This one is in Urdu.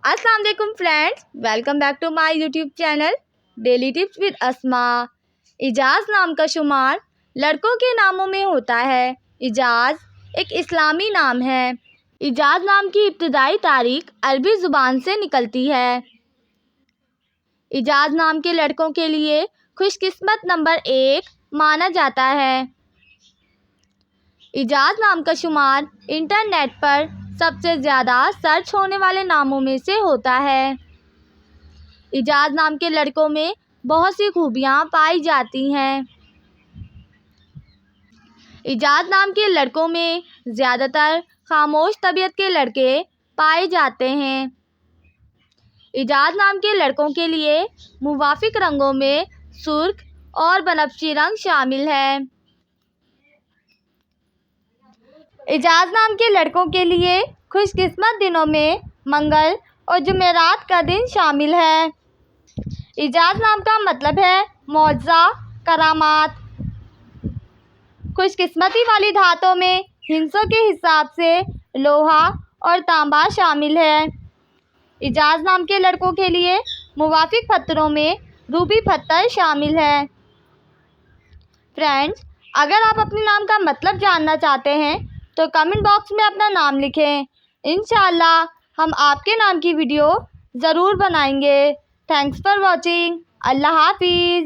السلام علیکم friends, welcome back to my YouTube channel daily tips with Asma. Ijaz نام کا شمار لڑکوں کے ناموں میں ہوتا ہے۔ اعجاز ایک اسلامی نام ہے۔ اعجاز نام کی ابتدائی تاریخ عربی زبان سے نکلتی ہے۔ اعجاز نام کے لڑکوں کے لیے خوش قسمت نمبر 1 مانا جاتا ہے۔ اعجاز نام کا شمار انٹرنیٹ پر سب سے زیادہ سرچ ہونے والے ناموں میں سے ہوتا ہے۔ اعجاز نام کے لڑکوں میں بہت سی خوبیاں پائی جاتی ہیں۔ اعجاز نام کے لڑکوں میں زیادہ تر خاموش طبیعت کے لڑکے پائے جاتے ہیں۔ اعجاز نام کے لڑکوں کے لیے موافق رنگوں میں سرخ اور بنفشی رنگ شامل ہے۔ اعجاز نام کے لڑکوں کے لیے خوش قسمت دنوں میں منگل اور جمعرات کا دن شامل ہے۔ اعجاز نام کا مطلب ہے معجزہ، کرامات۔ خوش قسمتی والی دھاتوں میں ہندسوں کے حساب سے لوہا اور تانبا شامل ہے۔ اعجاز نام کے لڑکوں کے لیے موافق پتھروں میں روبی پتھر شامل ہے۔ فرینڈز، اگر آپ اپنے نام کا مطلب جاننا چاہتے ہیں تو کمنٹ باکس میں اپنا نام لکھیں۔ انشاءاللہ ہم آپ کے نام کی ویڈیو ضرور بنائیں گے۔ Thanks for watching. اللہ حافظ۔